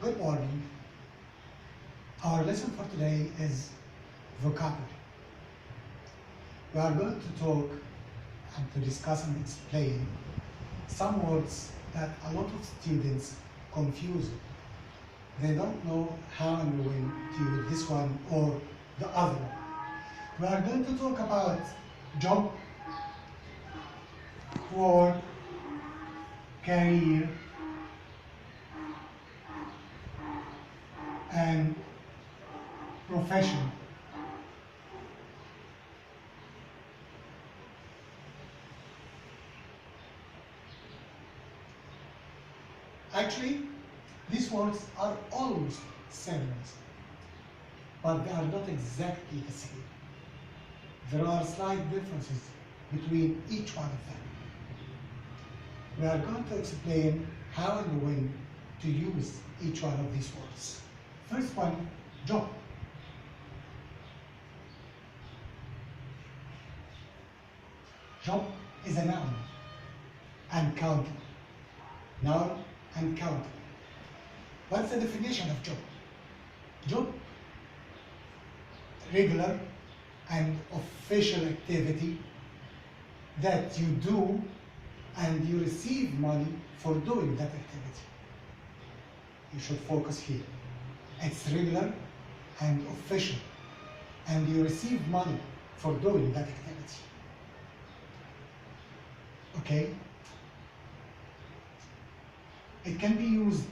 Good morning. Our lesson for today is vocabulary. We are going to talk and to discuss and explain some words that a lot of students confuse. They don't know how and when to use this one or the other one. We are going to talk about job, work, career, and profession. Actually, these words are almost synonyms, but they are not exactly the same. There are slight differences between each one of them. We are going to explain how and when to use each one of these words. First one, job. Job is a noun and countable. Noun and countable. What's the definition of job? Job, regular and official activity that you do and you receive money for doing that activity. You should focus here. It's regular and official, and you receive money for doing that activity. Okay? It can be used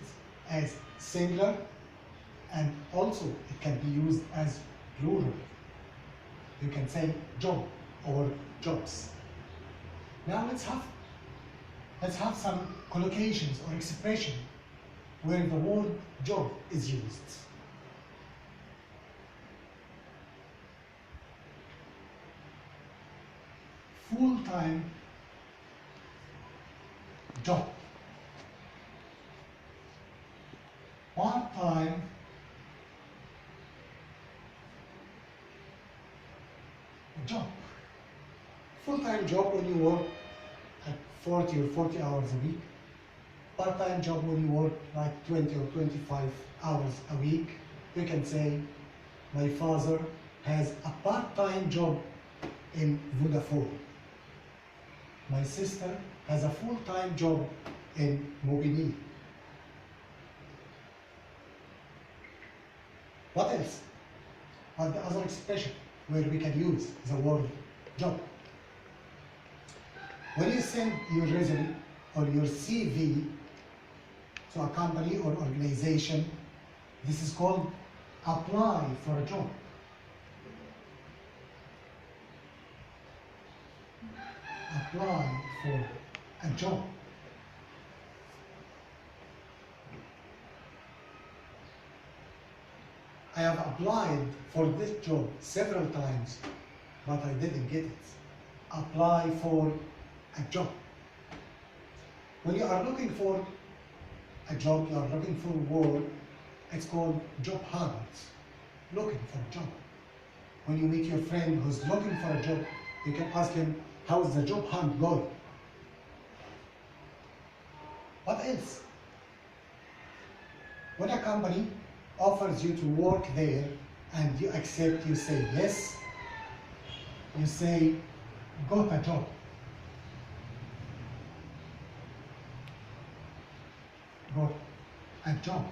as singular, and also it can be used as plural. You can say job or jobs. Now let's have some collocations or expression where the word job is used. Full-time job. Part-time job. Full-time job when you work at 40 or 40 hours a week. Part-time job when you work like 20 or 25 hours a week. You can say, my father has a part-time job in Vodafone. My sister has a full-time job in Mobini. What else? What the other expression where we can use the word job? When you send your resume or your CV to a company or organization, this is called apply for a job. Apply for a job. I have applied for this job several times, but I didn't get it. Apply for a job. When you are looking for a job, you are looking for work, it's called job hunt. Looking for a job. When you meet your friend who's looking for a job, you can ask him, how's the job hunt going? What else? When a company offers you to work there and you accept, you say yes, you say, got a job. Got a job.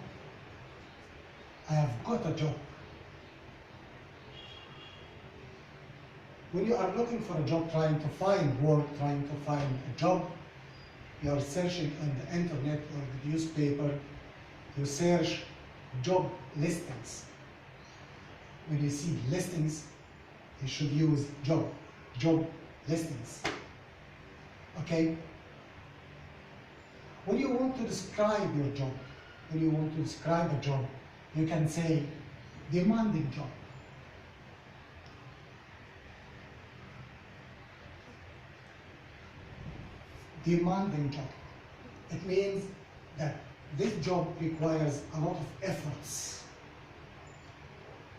I have got a job. When you are looking for a job, trying to find work, trying to find a job, you are searching on the internet or the newspaper, you search job listings. When you see listings, you should use job listings. Okay? When you want to describe your job, when you want to describe a job, you can say demanding job. Demanding job. It means that this job requires a lot of efforts.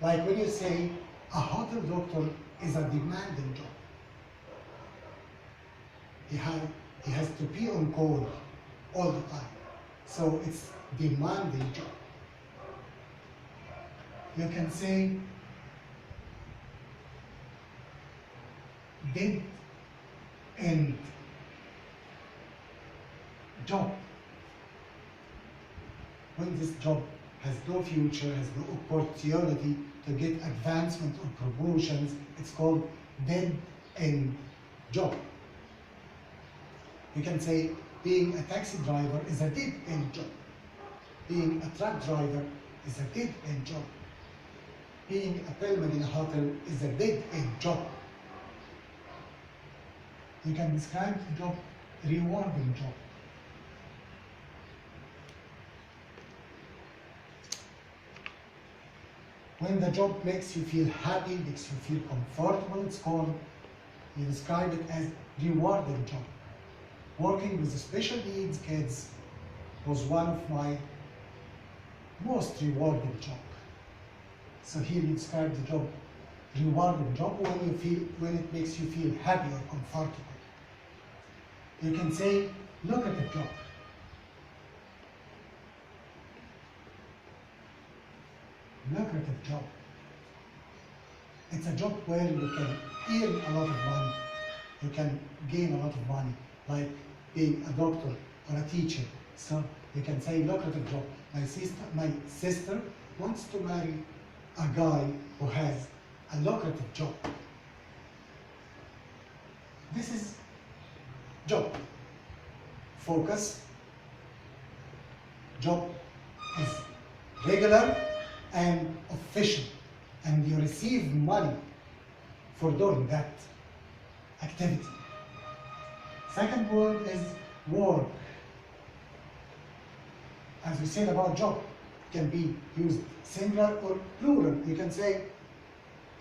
Like when you say a hotel doctor is a demanding job. He has to be on call all the time. So it's demanding job. You can say dead end job. When this job has no future, has no opportunity to get advancement or promotions, it's called dead end job. You can say being a taxi driver is a dead end job. Being a truck driver is a dead end job. Being a bellman in a hotel is a dead end job. You can describe the job rewarding job. When the job makes you feel happy, makes you feel comfortable, it's called, you describe it as rewarding job. Working with special needs kids was one of my most rewarding job. So here you describe the job rewarding job when it makes you feel happy or comfortable. You can say lucrative job. Lucrative job. It's a job where you can earn a lot of money. You can gain a lot of money, like being a doctor or a teacher. So you can say lucrative job. My sister wants to marry a guy who has a lucrative job. This is job. Focus. Job is regular and official, and you receive money for doing that activity. Second word is work. As we said about job, it can be used singular or plural. You can say,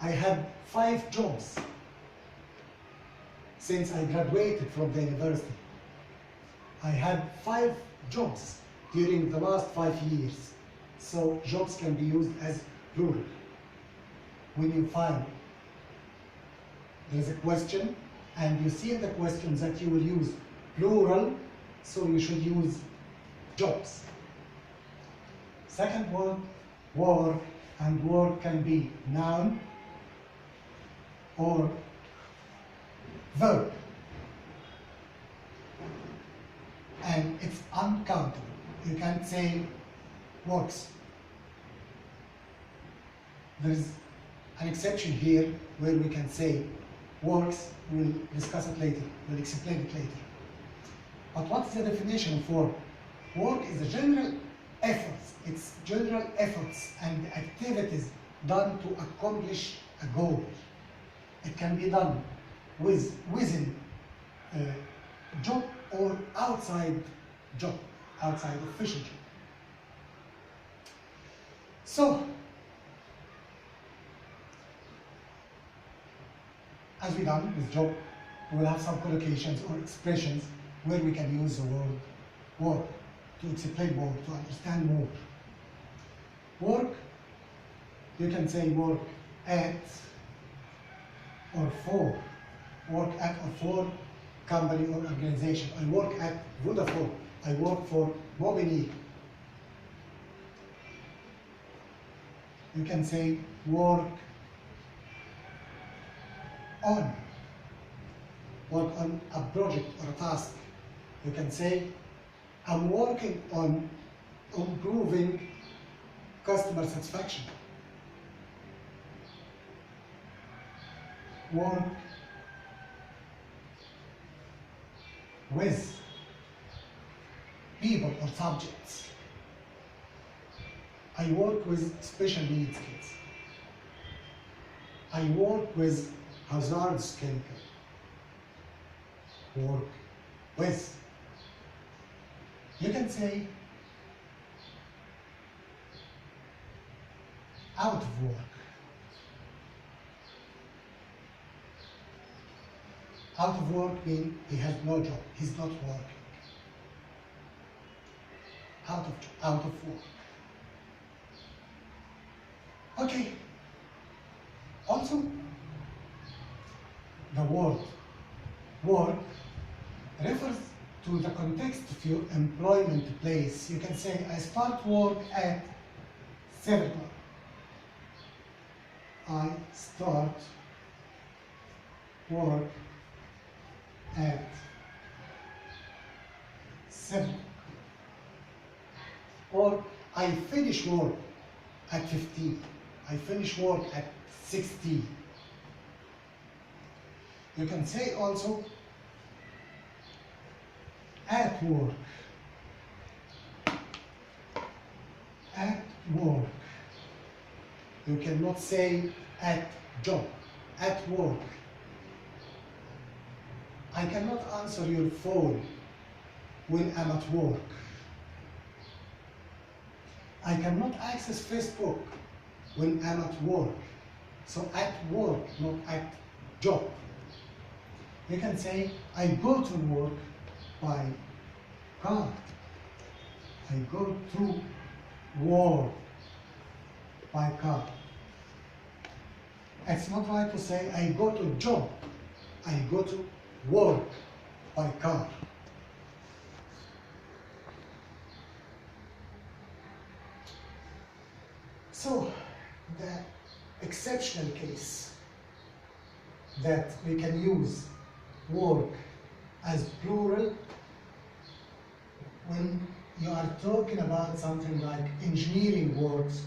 I had 5 jobs since I graduated from the university. I had 5 jobs during the last 5 years. So jobs can be used as plural. When you find there's a question and you see in the questions that you will use plural, so you should use jobs. Second word, work, and work can be noun or verb. And it's uncountable. You can't say works. There is an exception here where we can say works. We'll discuss it later. We'll explain it later. But what is the definition of work? Work is a general efforts. It's general efforts and activities done to accomplish a goal. It can be done within a job or outside job, outside official job. So, as we done with job, we will have some collocations or expressions where we can use the word work to explain more, to understand more. Work, you can say work at or for. Work at or for company or organization. I work at Vodafone. I work for Mobile. You can say work on a project or a task. You can say, I'm working on improving customer satisfaction. Work with people or subjects. I work with special needs kids. I work with hazardous chemicals. Work with. You can say out of work. Out of work means he has no job, he's not working. Out of work. Okay. Also, the word work refers to the context of your employment place. You can say, I start work at 7 o'clock. I start work at 7, or I finish work at 15, I finish work at 16. You can say also at work. At work. You cannot say at job. At work. I cannot answer your phone when I'm at work. I cannot access Facebook when I'm at work. So at work, not at job. You can say, I go to work by car. I go to work by car. It's not right to say, I go to job. I go to work by car. So, the exceptional case that we can use work as plural when you are talking about something like engineering works,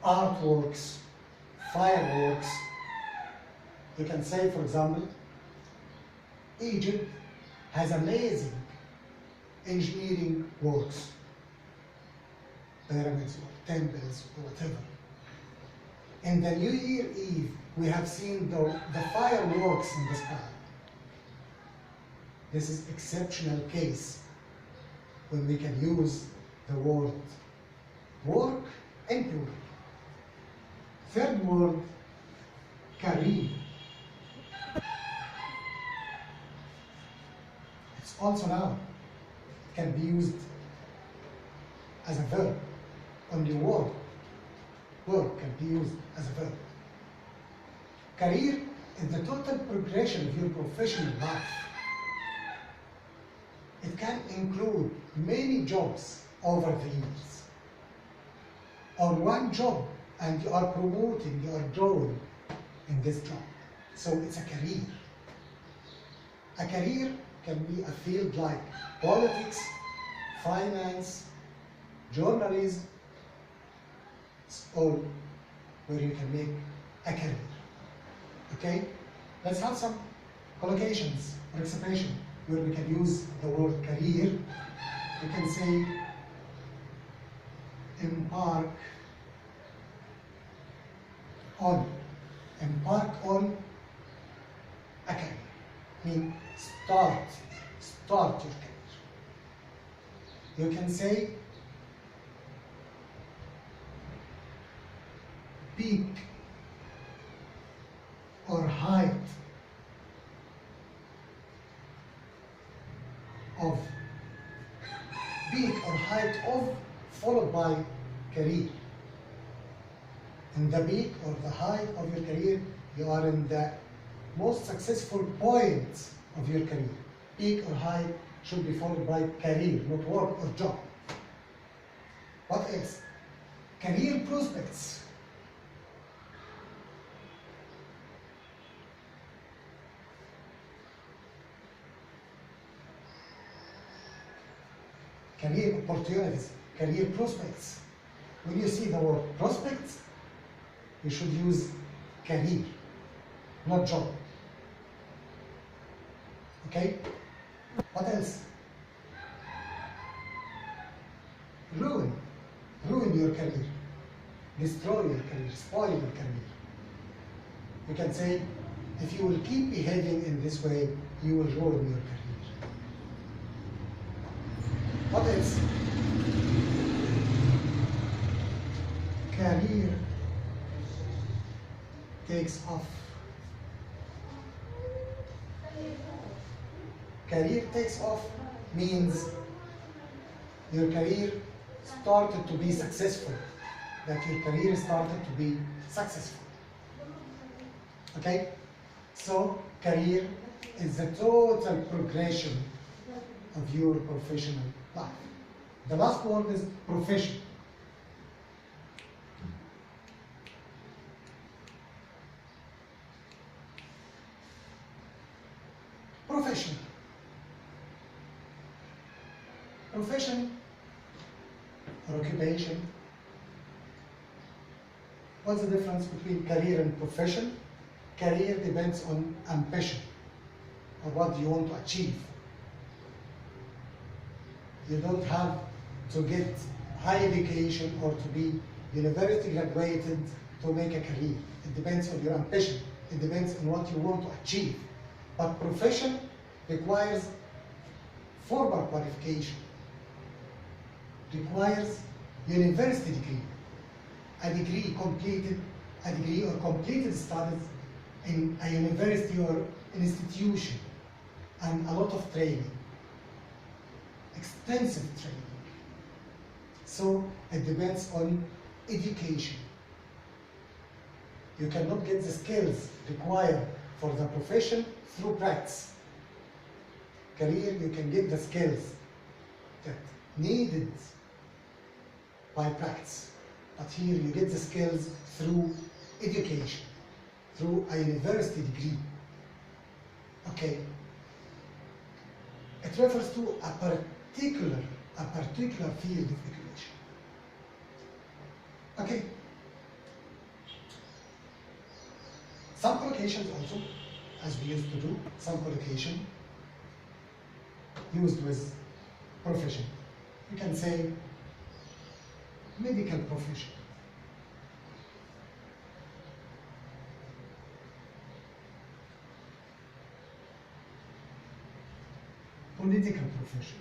artworks, fireworks. You can say, for example, Egypt has amazing engineering works, pyramids or temples or whatever. In the New Year Eve, we have seen the fireworks in the sky. This is exceptional case when we can use the word work in plural. Third word, career. It's also noun. It can be used as a verb. Only work can be used as a verb. Career is the total progression of your professional life. It can include many jobs over the years, or one job and you are promoting, you are growing in this job. So it's a career. A career can be a field like politics, finance, journalism. It's all where you can make a career. Okay? Let's have some collocations or expression where we can use the word career. We can say embark on a career. Mean start your career. You can say peak or height of, peak or height of followed by career. In the peak or the height of your career, you are in the most successful point of your career. Peak or height should be followed by career, not work or job. What else? Career prospects. Career opportunities, career prospects. When you see the word prospects, you should use career, not job. Okay? What else? Ruin your career, destroy your career, spoil your career. You can say, if you will keep behaving in this way, you will ruin your career. What else? Career takes off. Career takes off means your career started to be successful, that your career started to be successful. Okay? So, career is the total progression of your professional life. The last word is profession. Profession. Profession or occupation. What's the difference between career and profession? Career depends on ambition, or what you want to achieve. You don't have to get high education or to be university graduated to make a career. It depends on your ambition. It depends on what you want to achieve. But profession requires formal qualification, requires university degree, a degree or completed studies in a university or institution, and a lot of training, extensive training. So it depends on education. You cannot get the skills required for the profession through practice. Career, you can get the skills that needed by practice. But here you get the skills through education, through a university degree. Okay. It refers to a particular field of education. Okay. Some collocations also, as we used to do, some collocation used with profession. You can say medical profession. Political profession.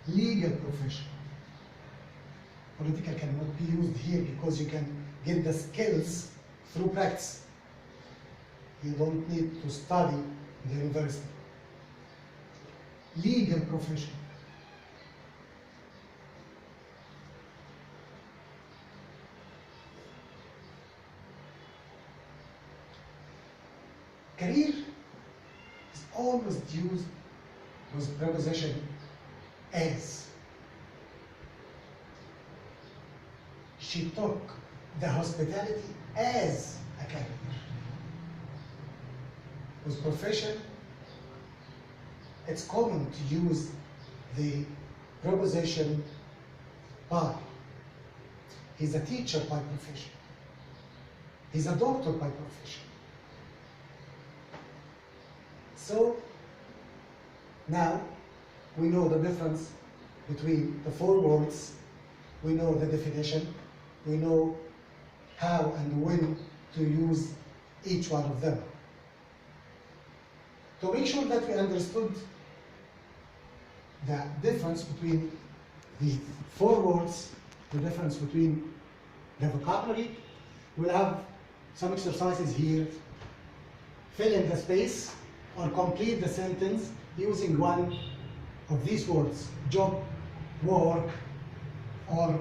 Legal profession. Political cannot be used here because you can get the skills through practice. You don't need to study in the university. Legal profession. Career is always used with preposition as. She took the hospitality as a career. With profession, it's common to use the preposition by. He's a teacher by profession. He's a doctor by profession. So now we know the difference between the four words. We know the definition. We know how and when to use each one of them. To make sure that we understood the difference between the four words, the difference between the vocabulary, we'll have some exercises here. Fill in the space or complete the sentence using one of these words: job, work, or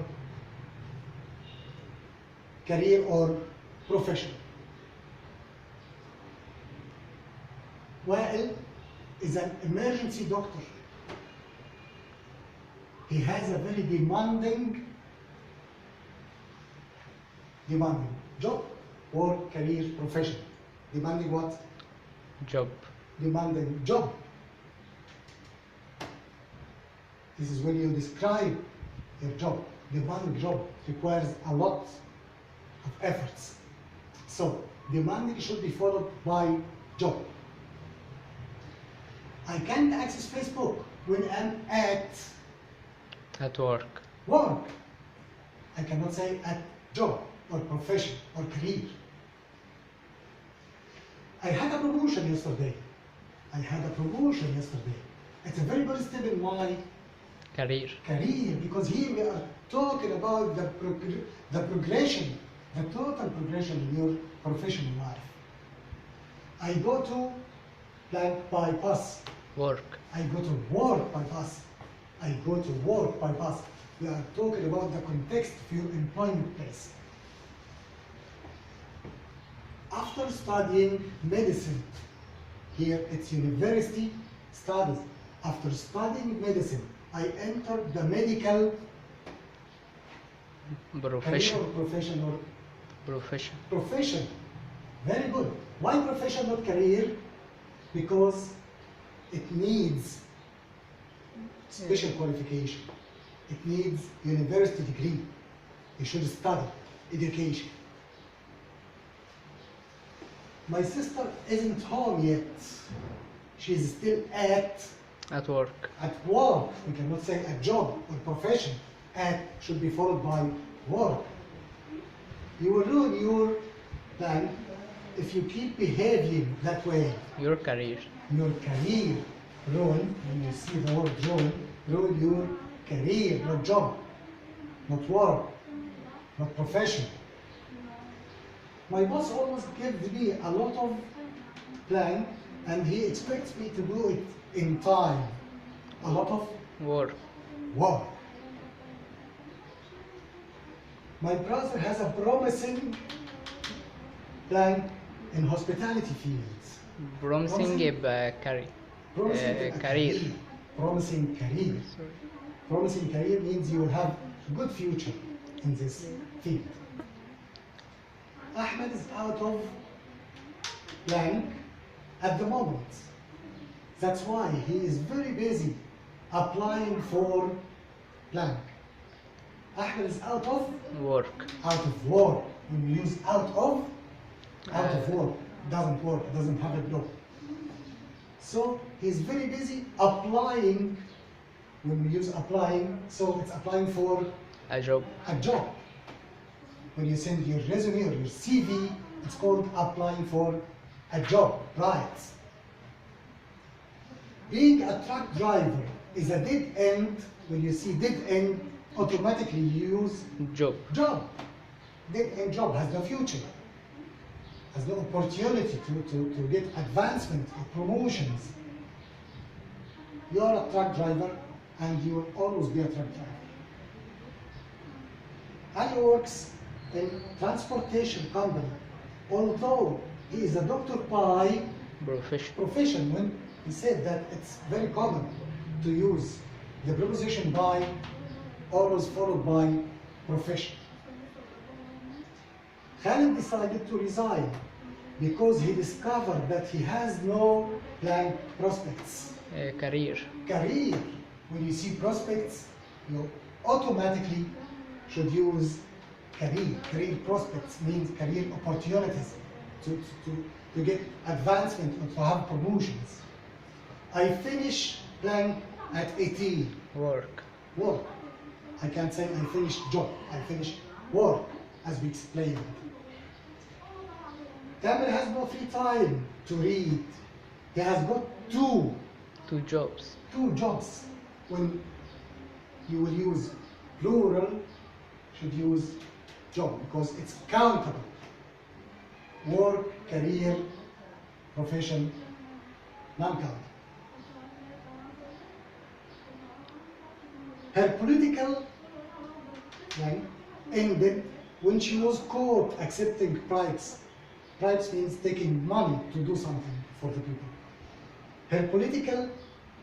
career or profession. Wael is an emergency doctor. He has a very demanding job, work, career, profession. Demanding what? Job. Demanding job. This is when you describe your job. Demanding job requires a lot of efforts. So demanding should be followed by job. I can't access Facebook when I'm at work. Work. I cannot say at job or profession or career. I had a promotion yesterday. It's a very good step in my Career. Because here we are talking about the progression, the total progression in your professional life. I go to by bus. Work. I go to work by bus. I go to work by bus. We are talking about the context of your employment place. After studying medicine, here it's university studies. After studying medicine, I entered the medical Career Profession. or profession or Profession. profession. Very good. Why profession, not career? Because it needs special qualification. It needs university degree. You should study education. My sister isn't home yet. She's still At work. at work. We cannot say a job or profession. At should be followed by work. You will ruin your plan if you keep behaving that way. Your career. Your career ruin, when you see the word ruin your career, not job, not work, not profession. My boss always gives me a lot of plan and he expects me to do it in time. A lot of Work. work. My brother has a promising plan in hospitality fields. Promising a career. Promising a career. Promising career. Sorry. Promising career means you will have a good future in this field. Ahmed is out of blank at the moment. That's why he is very busy applying for blank. Ahmed is out of Work. work. When you use out of work, doesn't work, doesn't have a job. So he's very busy applying. When we use applying, so it's applying for A job. a job. When you send your resume or your CV, it's called applying for a job, right? Being a truck driver is a dead end. When you see dead end, automatically you use Job. job. Dead end job has no future, has no opportunity to get advancement or promotions. You are a truck driver and you will always be a truck driver. Ali works in transportation company, although he is a doctor by Profession. when he said that it's very common to use the preposition by always followed by profession. Khalid decided to resign because he discovered that he has no blank prospects. Career. Career. When you see prospects, you automatically should use career. Career prospects means career opportunities to get advancement or to have promotions. I finish blank at 18. Work. Work. I can't say I finished job. I finished work, as we explained. Tamil has no free time to read. He has got two Jobs. jobs. When you will use plural, should use job because it's countable. Work, career, profession, non-countable. Her political life ended when she was caught accepting bribes. Bribes means taking money to do something for the people. Her political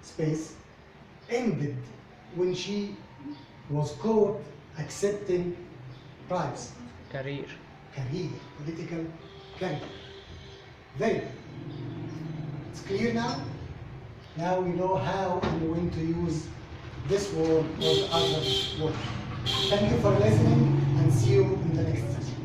space ended when she was caught accepting bribes. Career. Career, political career. Very good. It's clear now? Now we know how and when to use this word or the other word. Thank you for listening and see you in the next session.